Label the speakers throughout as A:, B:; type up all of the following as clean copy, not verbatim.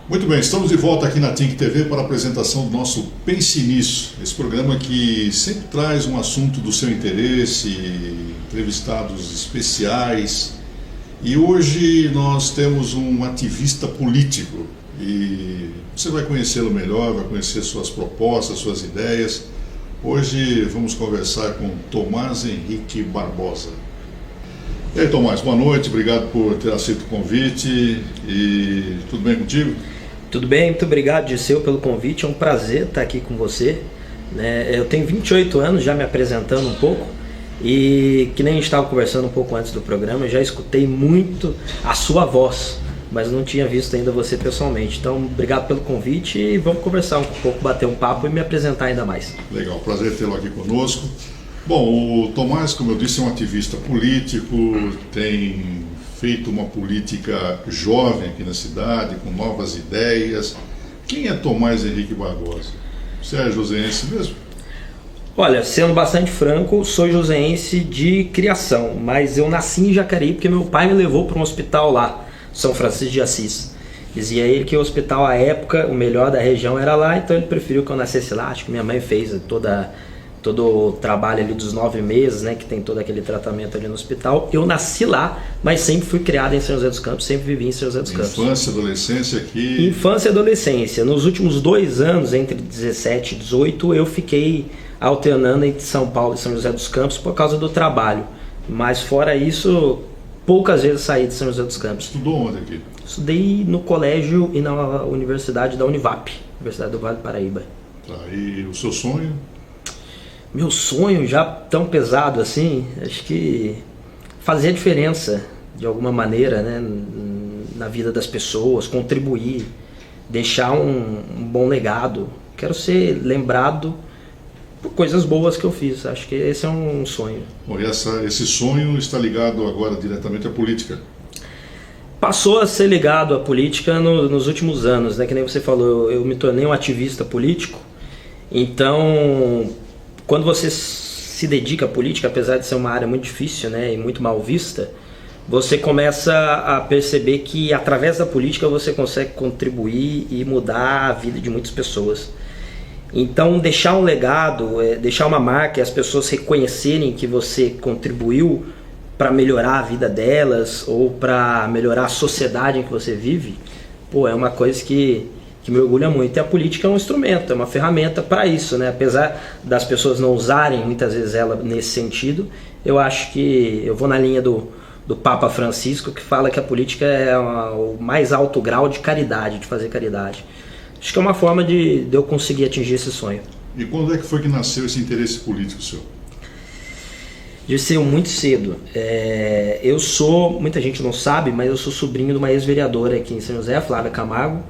A: Muito bem, estamos de volta aqui na Think TV para a apresentação do nosso Pense Nisso, esse programa que sempre traz um assunto do seu interesse, entrevistados especiais. E hoje nós temos um ativista político e você vai conhecê-lo melhor, vai conhecer suas propostas, suas ideias. Hoje vamos conversar com Tomás Henrique Barbosa. E aí, Tomás, boa noite, obrigado por ter aceito o convite e tudo bem contigo?
B: Tudo bem, muito obrigado, Dirceu, pelo convite, é um prazer estar aqui com você. Eu tenho 28 anos, já me apresentando um pouco, e que nem a gente estava conversando um pouco antes do programa, eu já escutei muito a sua voz, mas não tinha visto ainda você pessoalmente. Então, obrigado pelo convite e vamos conversar um pouco, bater um papo e me apresentar ainda mais.
A: Legal, prazer tê-lo aqui conosco. Bom, o Tomás, como eu disse, é um ativista político, tem feito uma política jovem aqui na cidade, com novas ideias. Quem é Tomás Henrique Barbosa? Você é joseense mesmo?
B: Olha, sendo bastante franco, sou joseense de criação, mas eu nasci em Jacareí porque meu pai me levou para um hospital lá, São Francisco de Assis. Dizia ele que o hospital, à época, o melhor da região era lá, então ele preferiu que eu nascesse lá. Acho que minha mãe fez todo o trabalho ali dos 9 meses, né, que tem todo aquele tratamento ali no hospital. Eu nasci lá, mas sempre fui criado em São José dos Campos, sempre vivi em São José dos Campos.
A: Infância, adolescência aqui?
B: Infância e adolescência. Nos últimos 2 anos, entre 17 e 18, eu fiquei alternando entre São Paulo e São José dos Campos por causa do trabalho. Mas fora isso, poucas vezes saí de São José dos Campos.
A: Estudou onde aqui?
B: Estudei no colégio e na universidade da Univap, Universidade do Vale do Paraíba.
A: Tá, e o seu sonho?
B: Meu sonho, já tão pesado assim, acho que fazer a diferença de alguma maneira, né, na vida das pessoas, contribuir, deixar um bom legado. Quero ser lembrado por coisas boas que eu fiz, acho que esse é um sonho.
A: Bom, e esse sonho está ligado agora diretamente à política?
B: Passou a ser ligado à política nos últimos anos, né, que nem você falou, eu me tornei um ativista político, então quando você se dedica à política, apesar de ser uma área muito difícil, né, e muito mal vista, você começa a perceber que através da política você consegue contribuir e mudar a vida de muitas pessoas. Então deixar um legado, deixar uma marca e as pessoas reconhecerem que você contribuiu para melhorar a vida delas ou para melhorar a sociedade em que você vive, é uma coisa que me orgulha muito. E a política é um instrumento, é uma ferramenta para isso, né? Apesar das pessoas não usarem muitas vezes ela nesse sentido, eu acho que eu vou na linha do Papa Francisco, que fala que a política é o mais alto grau de caridade, de fazer caridade. Acho que é uma forma de eu conseguir atingir esse sonho.
A: E quando é que foi que nasceu esse interesse político seu?
B: Dirceu, muito cedo. Eu sou, muita gente não sabe, mas eu sou sobrinho de uma ex-vereadora aqui em São José, a Flávia Camargo.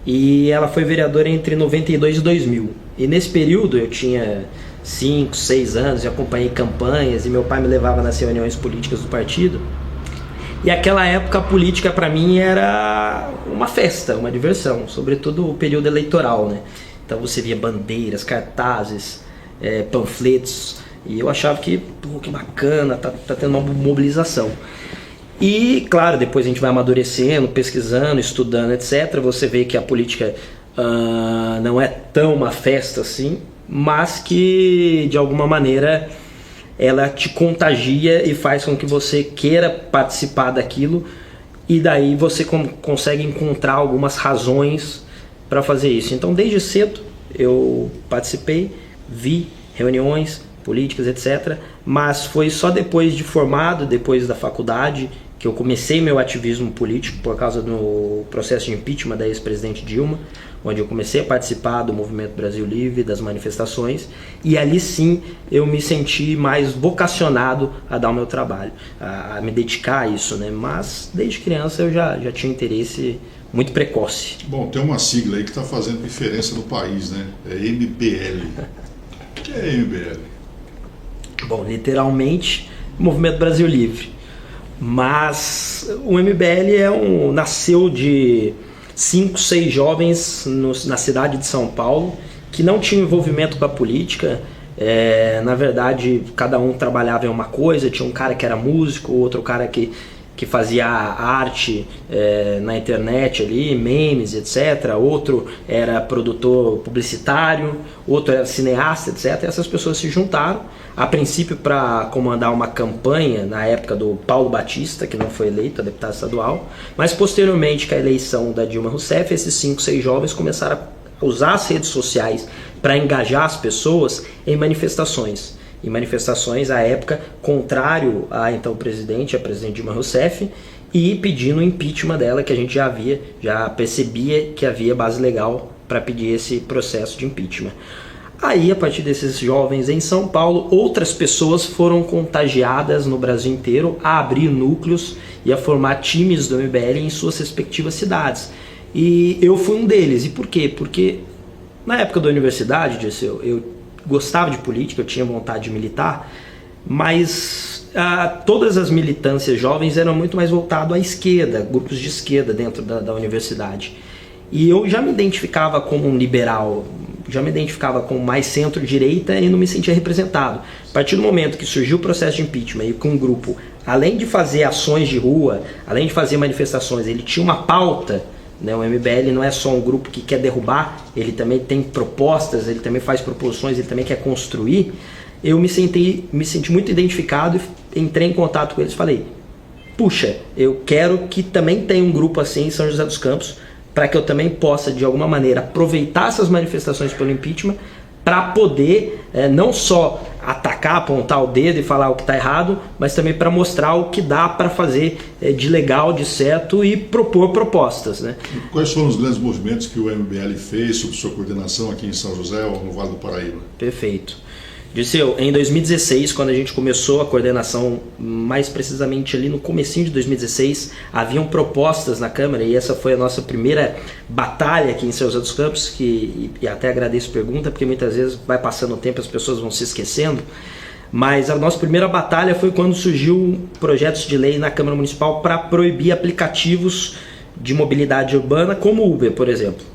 B: E ela foi vereadora entre 92 e 2000. E nesse período eu tinha 5, 6 anos e acompanhei campanhas e meu pai me levava nas reuniões políticas do partido. E aquela época a política para mim era uma festa, uma diversão, sobretudo o período eleitoral, né? Então você via bandeiras, cartazes, panfletos, e eu achava que bacana, tá tendo uma mobilização. E, claro, depois a gente vai amadurecendo, pesquisando, estudando, etc. Você vê que a política não é tão uma festa assim, mas que, de alguma maneira, ela te contagia e faz com que você queira participar daquilo. E daí você consegue encontrar algumas razões para fazer isso. Então, desde cedo, eu participei, vi reuniões políticas, etc. Mas foi só depois de formado, depois da faculdade, que eu comecei meu ativismo político por causa do processo de impeachment da ex-presidente Dilma, onde eu comecei a participar do Movimento Brasil Livre, das manifestações, e ali sim eu me senti mais vocacionado a dar o meu trabalho, a me dedicar a isso, né? Mas desde criança eu já tinha interesse muito precoce.
A: Bom, tem uma sigla aí que está fazendo diferença no país, né? É MBL. O que é MBL?
B: Bom, literalmente, Movimento Brasil Livre. Mas o MBL nasceu de 5, 6 jovens na cidade de São Paulo que não tinham envolvimento com a política. Na verdade, cada um trabalhava em uma coisa. Tinha um cara que era músico, outro cara que que fazia arte na internet ali, memes, etc. Outro era produtor publicitário, outro era cineasta, etc. E essas pessoas se juntaram, a princípio para comandar uma campanha na época do Paulo Batista, que não foi eleito a deputado estadual, mas posteriormente com a eleição da Dilma Rousseff, esses 5, 6 jovens começaram a usar as redes sociais para engajar as pessoas em manifestações. Em manifestações, à época, contrário a então a presidente Dilma Rousseff, e pedindo o impeachment dela, que a gente já percebia que havia base legal para pedir esse processo de impeachment. Aí, a partir desses jovens em São Paulo, outras pessoas foram contagiadas no Brasil inteiro a abrir núcleos e a formar times do MBL em suas respectivas cidades. E eu fui um deles. E por quê? Porque na época da universidade, eu gostava de política, eu tinha vontade de militar, mas todas as militâncias jovens eram muito mais voltadas à esquerda, grupos de esquerda dentro da universidade. E eu já me identificava como um liberal, já me identificava como mais centro-direita e não me sentia representado. A partir do momento que surgiu o processo de impeachment e com um grupo, além de fazer ações de rua, além de fazer manifestações, ele tinha uma pauta, né? O MBL não é só um grupo que quer derrubar, ele também tem propostas, ele também faz proposições, ele também quer construir. Eu me senti muito identificado e entrei em contato com eles e falei, puxa, eu quero que também tenha um grupo assim em São José dos Campos, para que eu também possa, de alguma maneira, aproveitar essas manifestações pelo impeachment para poder não só atacar, apontar o dedo e falar o que está errado, mas também para mostrar o que dá para fazer de legal, de certo e propor propostas, né?
A: E quais foram os grandes movimentos que o MBL fez sob sua coordenação aqui em São José ou no Vale do Paraíba?
B: Perfeito. Dirceu, em 2016, quando a gente começou a coordenação, mais precisamente ali no comecinho de 2016, haviam propostas na Câmara e essa foi a nossa primeira batalha aqui em São José dos Campos, e até agradeço a pergunta, porque muitas vezes vai passando o tempo e as pessoas vão se esquecendo, mas a nossa primeira batalha foi quando surgiu projetos de lei na Câmara Municipal para proibir aplicativos de mobilidade urbana como Uber, por exemplo.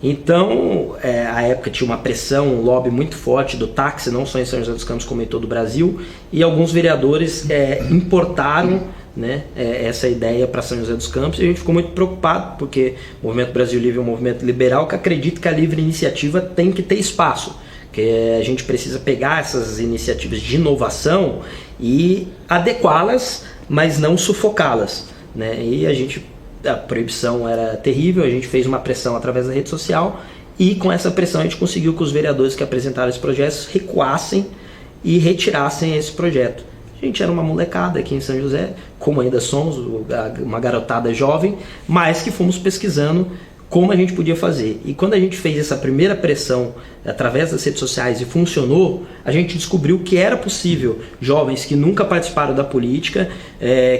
B: Então, à época tinha uma pressão, um lobby muito forte do táxi, não só em São José dos Campos como em todo o Brasil, e alguns vereadores importaram, né, essa ideia para São José dos Campos, e a gente ficou muito preocupado, porque o Movimento Brasil Livre é um movimento liberal que acredita que a livre iniciativa tem que ter espaço, que a gente precisa pegar essas iniciativas de inovação e adequá-las, mas não sufocá-las, né? E a proibição era terrível, a gente fez uma pressão através da rede social e com essa pressão a gente conseguiu que os vereadores que apresentaram esse projeto recuassem e retirassem esse projeto. A gente era uma molecada aqui em São José, como ainda somos, uma garotada jovem, mas que fomos pesquisando como a gente podia fazer. E quando a gente fez essa primeira pressão através das redes sociais e funcionou, a gente descobriu que era possível jovens que nunca participaram da política,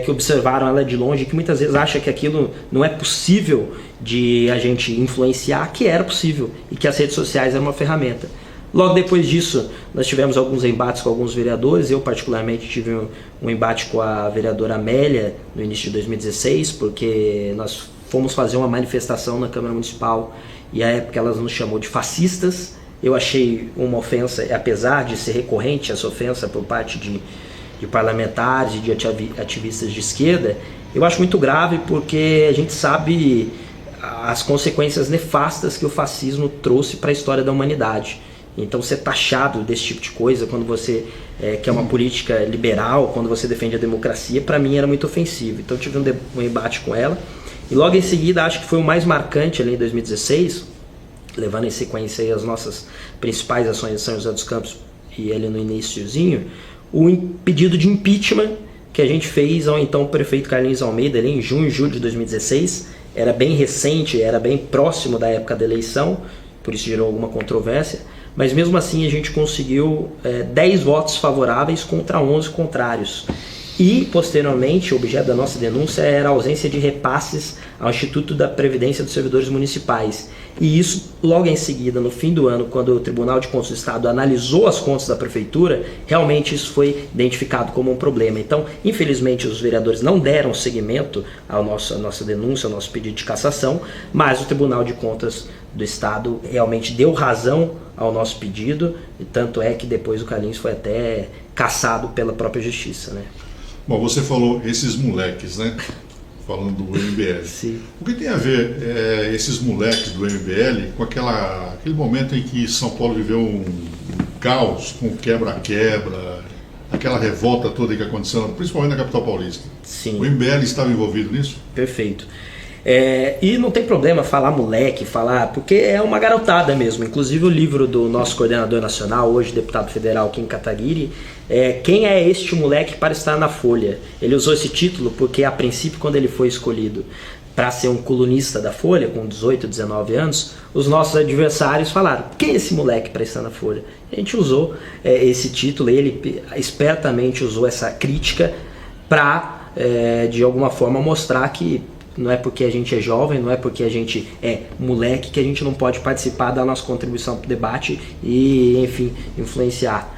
B: que observaram ela de longe, que muitas vezes acham que aquilo não é possível de a gente influenciar, que era possível e que as redes sociais eram uma ferramenta. Logo depois disso, nós tivemos alguns embates com alguns vereadores. Eu particularmente tive um embate com a vereadora Amélia no início de 2016, porque nós fomos fazer uma manifestação na Câmara Municipal e à época ela nos chamou de fascistas. Eu achei uma ofensa, apesar de ser recorrente essa ofensa por parte de parlamentares e de ativistas de esquerda, eu acho muito grave porque a gente sabe as consequências nefastas que o fascismo trouxe para a história da humanidade. Então ser taxado desse tipo de coisa quando você quer uma política liberal, quando você defende a democracia, para mim era muito ofensivo. Então eu tive um embate com ela. E logo em seguida, acho que foi o mais marcante ali em 2016, levando em sequência aí as nossas principais ações de São José dos Campos e ali no iniciozinho, o pedido de impeachment que a gente fez ao então prefeito Carlinhos Almeida ali em junho e julho de 2016. Era bem recente, era bem próximo da época da eleição, por isso gerou alguma controvérsia, mas mesmo assim a gente conseguiu 10 votos favoráveis contra 11 contrários. E, posteriormente, o objeto da nossa denúncia era a ausência de repasses ao Instituto da Previdência dos Servidores Municipais. E isso, logo em seguida, no fim do ano, quando o Tribunal de Contas do Estado analisou as contas da Prefeitura, realmente isso foi identificado como um problema. Então, infelizmente, os vereadores não deram seguimento à nossa denúncia, ao nosso pedido de cassação, mas o Tribunal de Contas do Estado realmente deu razão ao nosso pedido, e tanto é que depois o Carlinhos foi até cassado pela própria Justiça, né?
A: Bom, você falou esses moleques, né? Falando do MBL.
B: Sim.
A: O que tem a ver esses moleques do MBL com aquele momento em que São Paulo viveu um caos com quebra-quebra, aquela revolta toda que aconteceu, principalmente na capital paulista?
B: Sim.
A: O MBL estava envolvido nisso?
B: Perfeito. E não tem problema falar moleque, porque é uma garotada mesmo. Inclusive o livro do nosso coordenador nacional, hoje deputado federal Kim Kataguiri, Quem é este moleque para estar na Folha? Ele usou esse título porque a princípio, quando ele foi escolhido para ser um colunista da Folha, com 18, 19 anos, os nossos adversários falaram: quem é esse moleque para estar na Folha? A gente usou esse título, ele espertamente usou essa crítica para, de alguma forma, mostrar que não é porque a gente é jovem, não é porque a gente é moleque que a gente não pode participar da nossa contribuição para o debate e, enfim, influenciar.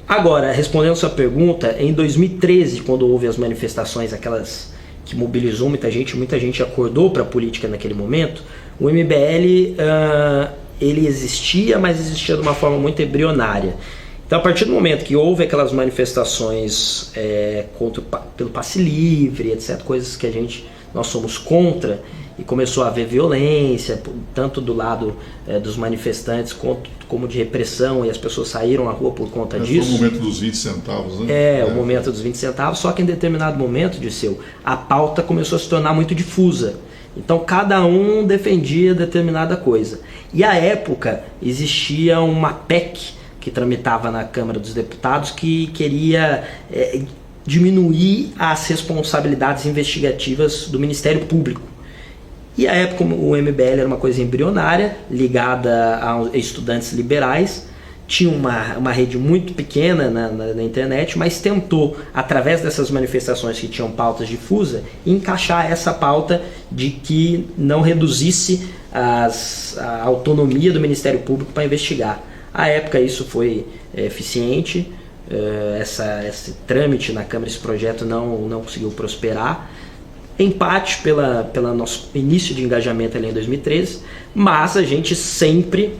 B: Agora, respondendo a sua pergunta, em 2013, quando houve as manifestações, aquelas que mobilizou muita gente acordou para a política naquele momento, o MBL ele existia, mas existia de uma forma muito embrionária. Então, a partir do momento que houve aquelas manifestações pelo passe livre, etc., coisas que nós somos contra, e começou a haver violência, tanto do lado dos manifestantes como de repressão, e as pessoas saíram à rua por conta disso.
A: Foi o momento dos 20 centavos, né?
B: O momento dos 20 centavos, só que em determinado momento, Dirceu, a pauta começou a se tornar muito difusa. Então cada um defendia determinada coisa. E à época existia uma PEC que tramitava na Câmara dos Deputados que queria diminuir as responsabilidades investigativas do Ministério Público. E à época o MBL era uma coisa embrionária, ligada a estudantes liberais, tinha uma rede muito pequena na internet, mas tentou, através dessas manifestações que tinham pautas difusas, encaixar essa pauta de que não reduzisse a autonomia do Ministério Público para investigar. À época isso foi eficiente, esse trâmite na Câmara, esse projeto não conseguiu prosperar, em parte pelo nosso início de engajamento ali em 2013, mas a gente sempre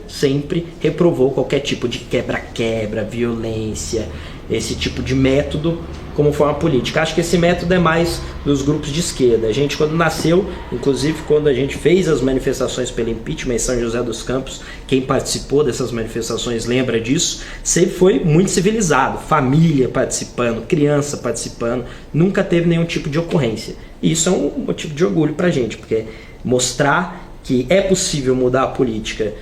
B: reprovou qualquer tipo de quebra-quebra, violência, esse tipo de método como forma política. Acho que esse método é mais dos grupos de esquerda. A gente, quando nasceu, inclusive quando a gente fez as manifestações pelo impeachment em São José dos Campos, quem participou dessas manifestações lembra disso, sempre foi muito civilizado, família participando, criança participando, nunca teve nenhum tipo de ocorrência. E isso é um motivo de orgulho pra gente, porque mostrar que é possível mudar a política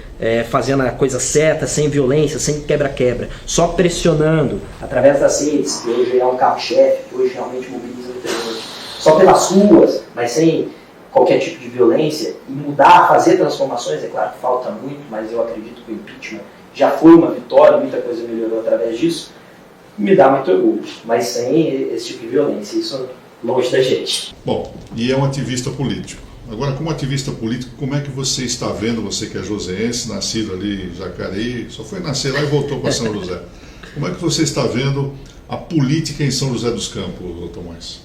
B: fazendo a coisa certa, sem violência, sem quebra-quebra, só pressionando através das redes, que hoje é um carro-chefe, que hoje realmente mobiliza muita gente, só pelas ruas, mas sem qualquer tipo de violência, e mudar, fazer transformações. É claro que falta muito, mas eu acredito que o impeachment já foi uma vitória, muita coisa melhorou através disso, me dá muito orgulho, mas sem esse tipo de violência, isso longe da gente.
A: Bom, e é um ativista político. Agora, como ativista político, como é que você está vendo, você que é joseense, nascido ali em Jacareí, só foi nascer lá e voltou para São José. Como é que você está vendo a política em São José dos Campos, Tomás?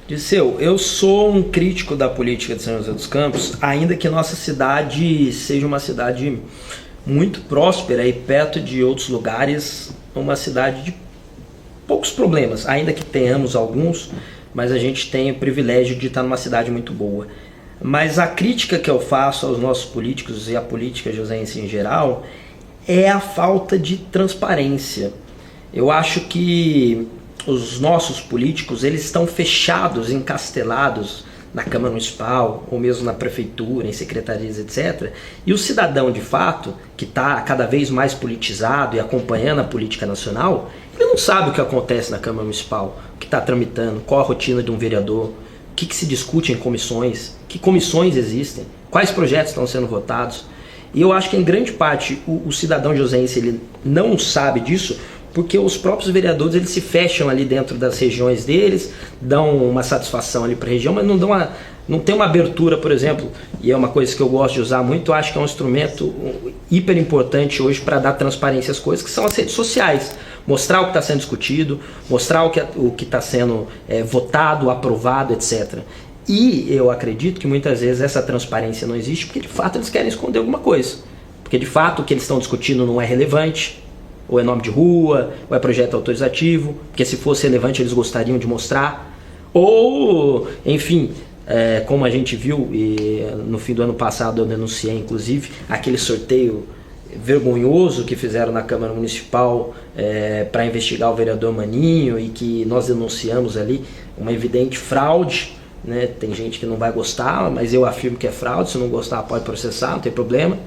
B: Dirceu, eu sou um crítico da política de São José dos Campos, ainda que nossa cidade seja uma cidade muito próspera e perto de outros lugares, uma cidade de poucos problemas, ainda que tenhamos alguns, mas a gente tem o privilégio de estar numa cidade muito boa. Mas a crítica que eu faço aos nossos políticos e à política joseense em geral é a falta de transparência. Eu acho que os nossos políticos, eles estão fechados, encastelados na Câmara Municipal, ou mesmo na Prefeitura, em secretarias, etc. E o cidadão, de fato, que está cada vez mais politizado e acompanhando a política nacional, ele não sabe o que acontece na Câmara Municipal, o que está tramitando, qual a rotina de um vereador, o que se discute em comissões, que comissões existem, quais projetos estão sendo votados. E eu acho que, em grande parte, o cidadão joseense ele não sabe disso, porque os próprios vereadores eles se fecham ali dentro das regiões deles, dão uma satisfação ali para a região, mas não tem uma abertura, por exemplo, e é uma coisa que eu gosto de usar muito, eu acho que é um instrumento hiper importante hoje para dar transparência às coisas, que são as redes sociais. Mostrar o que está sendo discutido, mostrar o que está sendo votado, aprovado, etc. E eu acredito que muitas vezes essa transparência não existe porque de fato eles querem esconder alguma coisa. Porque de fato o que eles estão discutindo não é relevante, ou é nome de rua, ou é projeto autorizativo, porque se fosse relevante eles gostariam de mostrar, ou, enfim, como a gente viu, e no fim do ano passado eu denunciei, inclusive, aquele sorteio vergonhoso que fizeram na Câmara Municipal para investigar o vereador Maninho, e que nós denunciamos ali uma evidente fraude, né? Tem gente que não vai gostar, mas eu afirmo que é fraude. Se não gostar pode processar, não tem problema.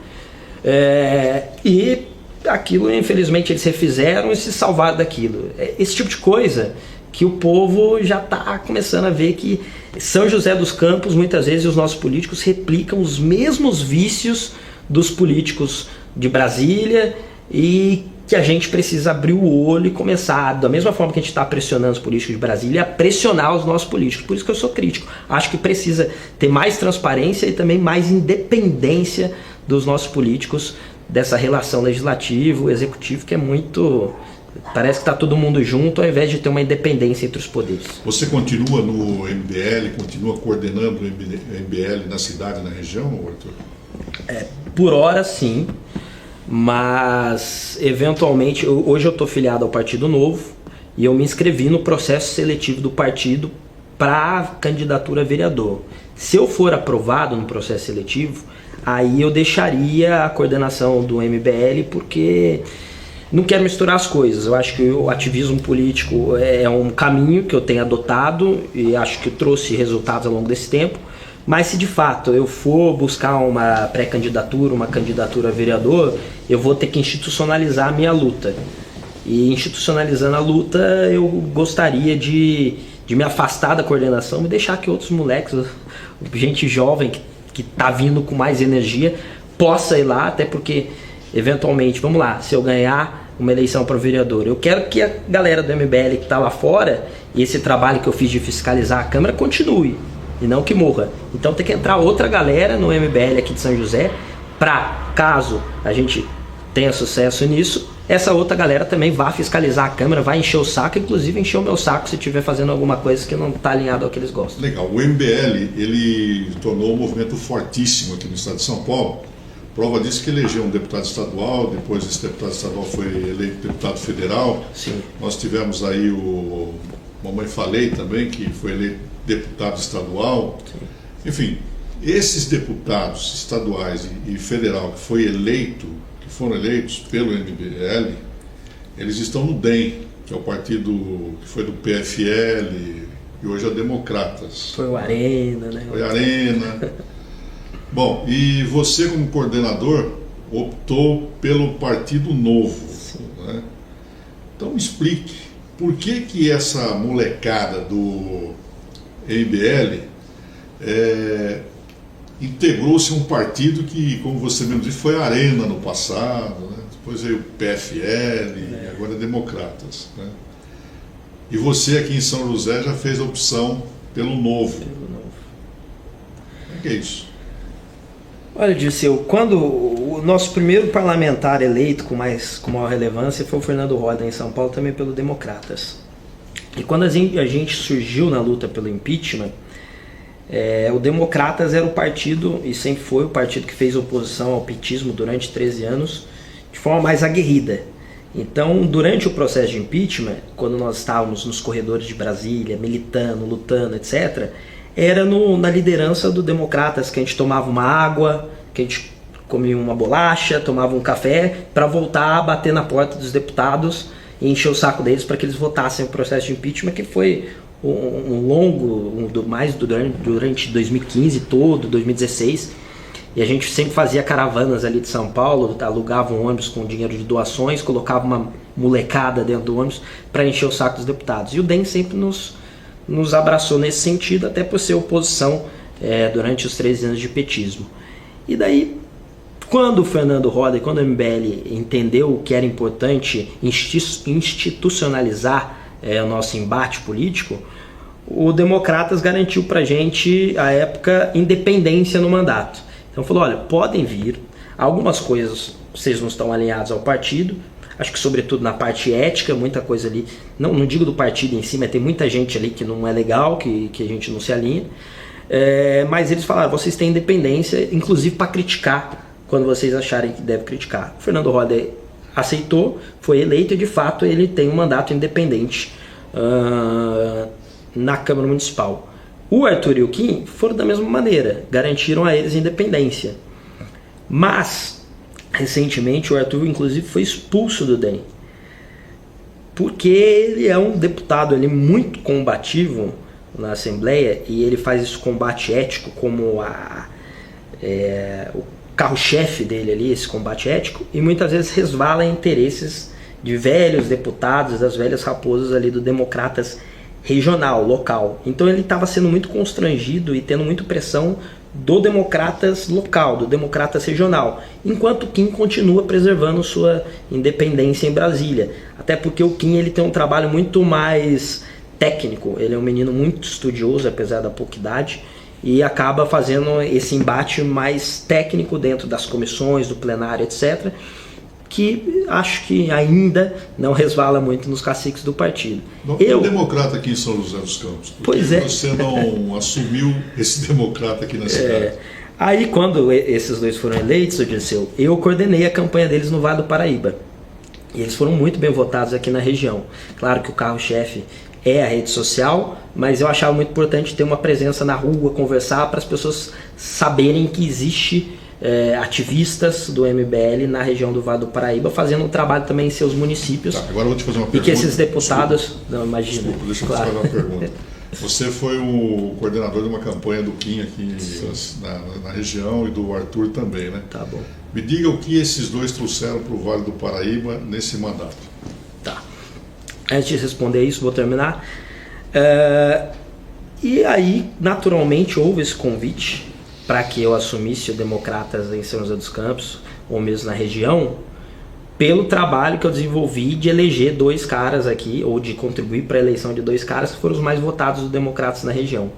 B: E aquilo, infelizmente, eles refizeram e se salvaram daquilo. Esse tipo de coisa que o povo já está começando a ver que São José dos Campos, muitas vezes os nossos políticos replicam os mesmos vícios dos políticos de Brasília, e que a gente precisa abrir o olho e começar, da mesma forma que a gente está pressionando os políticos de Brasília, a pressionar os nossos políticos. Por isso que eu sou crítico. Acho que precisa ter mais transparência e também mais independência dos nossos políticos, dessa relação legislativo-executivo, que é muito... Parece que está todo mundo junto, ao invés de ter uma independência entre os poderes.
A: Você continua no MBL, continua coordenando o MBL na cidade, na região, Arthur?
B: Por hora, sim. Mas, eventualmente, hoje eu estou filiado ao Partido Novo e eu me inscrevi no processo seletivo do partido para candidatura a vereador. Se eu for aprovado no processo seletivo, aí eu deixaria a coordenação do MBL, porque não quero misturar as coisas. Eu acho que o ativismo político é um caminho que eu tenho adotado e acho que trouxe resultados ao longo desse tempo. Mas se de fato eu for buscar uma pré-candidatura, uma candidatura a vereador, eu vou ter que institucionalizar a minha luta. E institucionalizando a luta, eu gostaria de me afastar da coordenação e deixar que outros moleques, gente jovem que está vindo com mais energia, possa ir lá, até porque, eventualmente, vamos lá, se eu ganhar uma eleição para vereador, eu quero que a galera do MBL que está lá fora, e esse trabalho que eu fiz de fiscalizar a Câmara, continue. E não que morra. Então tem que entrar outra galera no MBL aqui de São José, para, caso a gente tenha sucesso nisso, essa outra galera também vá fiscalizar a Câmara, vai encher o saco, inclusive encher o meu saco se estiver fazendo alguma coisa que não está alinhado ao que eles gostam.
A: Legal. O MBL, ele tornou um movimento fortíssimo aqui no estado de São Paulo. Prova disso que elegeu um deputado estadual, depois esse deputado estadual foi eleito deputado federal.
B: Sim.
A: Nós tivemos aí o Mamãe Falei também, que foi eleito deputado estadual. Sim. Enfim, esses deputados estaduais e federal que foram eleitos pelo MBL, eles estão no DEM, que é o partido que foi do PFL e hoje é Democratas.
B: Foi o Arena, né?
A: Foi Arena. Bom, e você como coordenador optou pelo Partido Novo. Sim. Né? Então me explique, por que essa molecada do MBL integrou-se a um partido que, como você mesmo disse, foi a Arena no passado, né? Depois veio o PFL e agora Democratas, né? E você aqui em São José já fez a opção pelo Novo. Como é que é isso?
B: Olha, Dirceu, quando o nosso primeiro parlamentar eleito com maior relevância foi o Fernando Roda em São Paulo, também pelo Democratas. E quando a gente surgiu na luta pelo impeachment, o Democratas era o partido, e sempre foi o partido que fez oposição ao petismo durante 13 anos, de forma mais aguerrida. Então, durante o processo de impeachment, quando nós estávamos nos corredores de Brasília, militando, lutando, etc., era na liderança do Democratas que a gente tomava uma água, que a gente comia uma bolacha, tomava um café, para voltar a bater na porta dos deputados e encher o saco deles para que eles votassem o processo de impeachment, que foi durante 2015 todo, 2016, e a gente sempre fazia caravanas ali de São Paulo, alugava um ônibus com dinheiro de doações, colocava uma molecada dentro do ônibus para encher o saco dos deputados. E o DEM sempre nos abraçou nesse sentido, até por ser oposição durante os 13 anos de petismo. E daí, quando o Fernando Roda e quando o MBL entendeu que era importante institucionalizar o nosso embate político, o Democratas garantiu para a gente, à época, independência no mandato. Então falou, olha, podem vir, algumas coisas vocês não estão alinhados ao partido, acho que sobretudo na parte ética, muita coisa ali, não digo do partido em si, mas tem muita gente ali que não é legal, que a gente não se alinha, mas eles falaram, vocês têm independência, inclusive para criticar, quando vocês acharem que deve criticar. O Fernando Roda aceitou, foi eleito e de fato ele tem um mandato independente na Câmara Municipal. O Arthur e o Kim foram da mesma maneira, garantiram a eles independência. Mas, recentemente, o Arthur inclusive foi expulso do DEM, porque ele é um deputado muito combativo na Assembleia, e ele faz esse combate ético como o carro-chefe dele ali, esse combate ético, e muitas vezes resvala em interesses de velhos deputados, das velhas raposas ali do Democratas regional, local. Então ele estava sendo muito constrangido e tendo muita pressão do Democratas local, do Democratas regional, enquanto o Kim continua preservando sua independência em Brasília. Até porque o Kim ele tem um trabalho muito mais técnico, ele é um menino muito estudioso, apesar da pouca idade, e acaba fazendo esse embate mais técnico dentro das comissões, do plenário, etc., que acho que ainda não resvala muito nos caciques do partido.
A: Eu democrata aqui em São José dos Campos.
B: Pois é.
A: Você não assumiu esse democrata aqui na cidade?
B: Aí quando esses dois foram eleitos, eu coordenei a campanha deles no Vale do Paraíba. E eles foram muito bem votados aqui na região. Claro que o carro-chefe é a rede social, mas eu achava muito importante ter uma presença na rua, conversar, para as pessoas saberem que existe ativistas do MBL na região do Vale do Paraíba, fazendo um trabalho também em seus municípios.
A: Tá, agora eu vou te fazer uma pergunta.
B: E que esses deputados...
A: Desculpa,
B: não, imagina.
A: Desculpa, deixa eu
B: claro.
A: te fazer uma pergunta. Você foi o coordenador de uma campanha do Kim aqui na região, e do Arthur também, né?
B: Tá bom.
A: Me diga o que esses dois trouxeram para o Vale do Paraíba nesse mandato.
B: Tá. Antes de responder isso, vou terminar. E aí, naturalmente, houve esse convite para que eu assumisse o Democratas em São José dos Campos, ou mesmo na região, pelo trabalho que eu desenvolvi de eleger dois caras aqui, ou de contribuir para a eleição de dois caras que foram os mais votados do Democratas na região.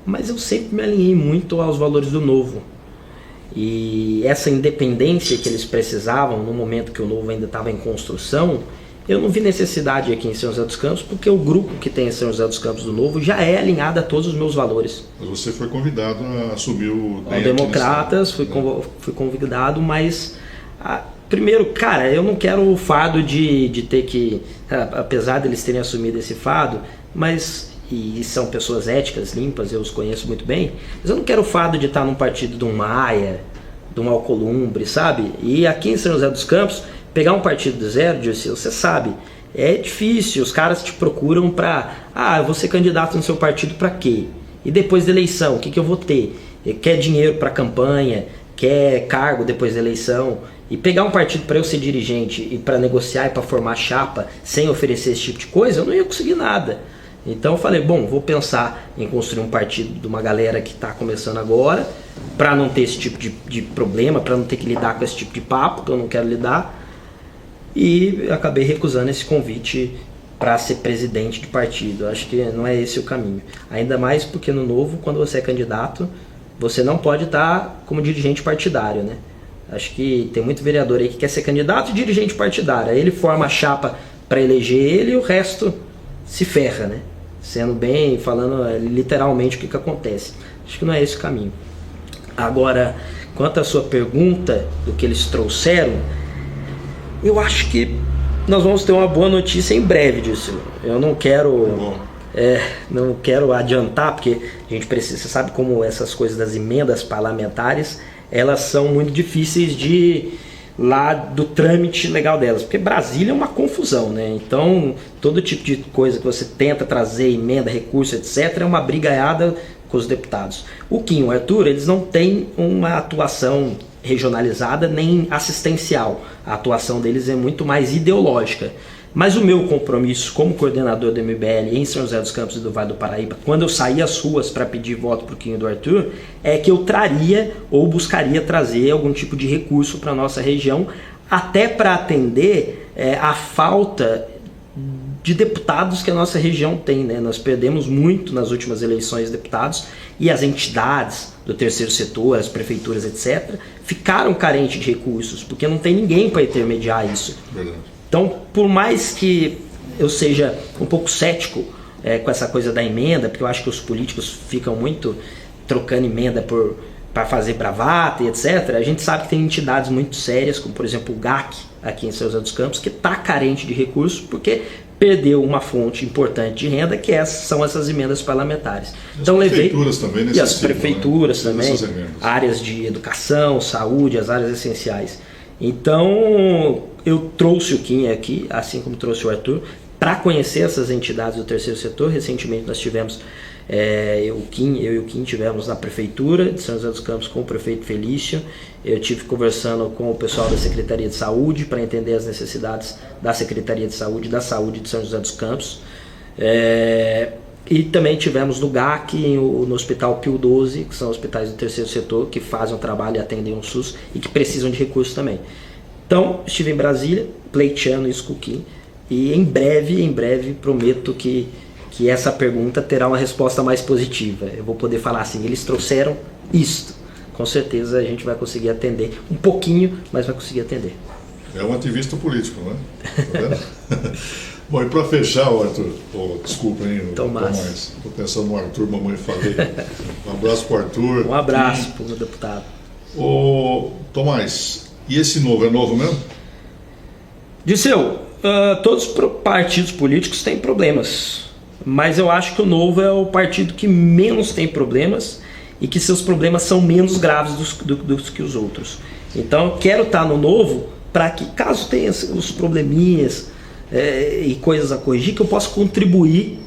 B: Mas eu sempre me alinhei muito aos valores do Novo. E essa independência que eles precisavam no momento que o Novo ainda estava em construção, eu não vi necessidade aqui em São José dos Campos, porque o grupo que tem em São José dos Campos do Novo já é alinhado a todos os meus valores.
A: Mas você foi convidado a assumir o
B: Democratas, fui convidado, mas primeiro, cara, eu não quero o fardo de ter que, apesar deles terem assumido esse fardo, mas, e são pessoas éticas, limpas, eu os conheço muito bem, mas eu não quero o fardo de estar num partido de um Maia, de um Alcolumbre, sabe? E aqui em São José dos Campos, pegar um partido do zero, Dirceu, você sabe, é difícil, os caras te procuram pra, eu vou ser candidato no seu partido pra quê? E depois da eleição, o que eu vou ter? Quer dinheiro pra campanha, quer cargo depois da eleição, e pegar um partido para eu ser dirigente e para negociar e para formar chapa sem oferecer esse tipo de coisa, eu não ia conseguir nada. Então eu falei, bom, vou pensar em construir um partido de uma galera que está começando agora, para não ter esse tipo de problema, para não ter que lidar com esse tipo de papo, que eu não quero lidar. E acabei recusando esse convite para ser presidente de partido. Acho que não é esse o caminho. Ainda mais porque no Novo, quando você é candidato, você não pode estar como dirigente partidário, né? Acho que tem muito vereador aí que quer ser candidato e dirigente partidário. Aí ele forma a chapa para eleger ele e o resto se ferra, né? Sendo bem, falando literalmente o que acontece. Acho que não é esse o caminho. Agora, quanto à sua pergunta do que eles trouxeram, eu acho que nós vamos ter uma boa notícia em breve disso. Eu não quero... não quero adiantar, porque a gente precisa... Você sabe como essas coisas das emendas parlamentares, elas são muito difíceis do trâmite legal delas, porque Brasília é uma confusão, né? Então, todo tipo de coisa que você tenta trazer, emenda, recurso, etc., é uma brigaiada com os deputados. O Kim e o Arthur, eles não têm uma atuação regionalizada nem assistencial. A atuação deles é muito mais ideológica. Mas o meu compromisso como coordenador do MBL em São José dos Campos e do Vale do Paraíba, quando eu saí às ruas para pedir voto para o Kim e do Arthur, é que eu traria ou buscaria trazer algum tipo de recurso para a nossa região, até para atender a falta de deputados que a nossa região tem, né? Nós perdemos muito nas últimas eleições de deputados e as entidades do terceiro setor, as prefeituras, etc., ficaram carentes de recursos, porque não tem ninguém para intermediar isso.
A: Verdade.
B: Então, por mais que eu seja um pouco cético com essa coisa da emenda, porque eu acho que os políticos ficam muito trocando emenda por para fazer bravata e etc., a gente sabe que tem entidades muito sérias, como por exemplo o GAC, aqui em São José dos Campos, que está carente de recursos porque perdeu uma fonte importante de renda, que são essas emendas parlamentares.
A: Então, prefeituras também necessitam,
B: e as prefeituras, né, também,
A: áreas
B: de educação, saúde, as áreas essenciais. Então, eu trouxe o Kim aqui, assim como trouxe o Arthur, para conhecer essas entidades do terceiro setor. Recentemente nós tivemos, eu e o Kim tivemos na prefeitura de São José dos Campos com o prefeito Felício. Eu tive conversando com o pessoal da Secretaria de Saúde para entender as necessidades da Secretaria de Saúde e da Saúde de São José dos Campos. E também tivemos no GAC, no Hospital Pio 12, que são hospitais do terceiro setor, que fazem um trabalho e atendem um SUS e que precisam de recursos também. Então, estive em Brasília, pleiteando isso com o Kim, e em breve, prometo que essa pergunta terá uma resposta mais positiva. Eu vou poder falar assim, eles trouxeram isto. Com certeza a gente vai conseguir atender um pouquinho, mas vai conseguir atender.
A: É um ativista político, né? Tá vendo? Bom, e para fechar, Arthur, desculpa, hein, Tomás. Estou pensando no Arthur, mamãe falei. Um abraço para o Arthur.
B: Um abraço para o meu deputado.
A: Tomás, e esse novo, é novo mesmo?
B: Dirceu, todos os partidos políticos têm problemas, mas eu acho que o Novo é o partido que menos tem problemas e que seus problemas são menos graves dos que os outros. Então eu quero estar no Novo para que, caso tenha os probleminhas e coisas a corrigir, que eu possa contribuir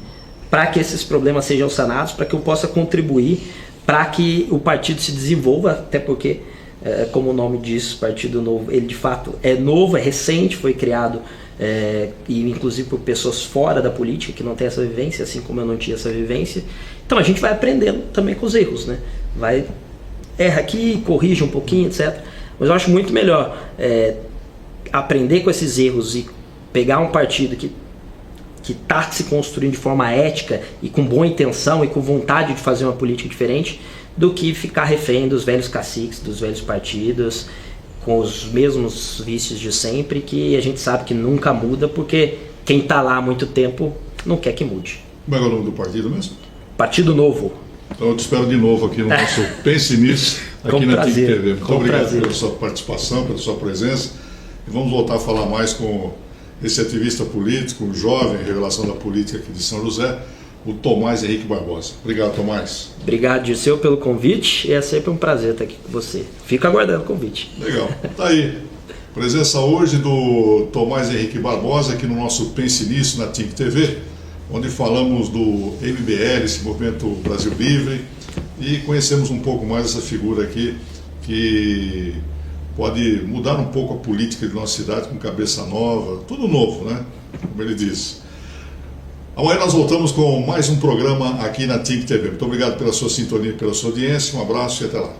B: para que esses problemas sejam sanados, para que eu possa contribuir para que o partido se desenvolva, até porque, como o nome diz, Partido Novo, ele de fato é novo, é recente, foi criado e inclusive por pessoas fora da política que não têm essa vivência, assim como eu não tinha essa vivência. Então a gente vai aprendendo também com os erros, né? Erra aqui, corrige um pouquinho, etc. Mas eu acho muito melhor aprender com esses erros e pegar um partido que está se construindo de forma ética e com boa intenção e com vontade de fazer uma política diferente, do que ficar refém dos velhos caciques, dos velhos partidos, com os mesmos vícios de sempre, que a gente sabe que nunca muda, porque quem está lá há muito tempo não quer que mude.
A: Como é o nome do partido mesmo?
B: Partido Novo.
A: Então eu te espero de novo aqui no nosso Pense Nisso, aqui na TIC TV. Muito obrigado pela sua participação, pela sua presença. E vamos voltar a falar mais com esse ativista político, um jovem, revelação da política aqui de São José, o Tomás Henrique Barbosa. Obrigado, Tomás.
B: Obrigado, Dirceu, pelo convite. É sempre um prazer estar aqui com você. Fico aguardando o convite.
A: Legal. Tá aí. Presença hoje do Tomás Henrique Barbosa aqui no nosso Pense Nisso na TIC TV, onde falamos do MBL, esse Movimento Brasil Livre, e conhecemos um pouco mais essa figura aqui que pode mudar um pouco a política de nossa cidade com cabeça nova, tudo novo, né? Como ele disse. Amanhã nós voltamos com mais um programa aqui na TIC TV. Muito obrigado pela sua sintonia, pela sua audiência. Um abraço e até lá.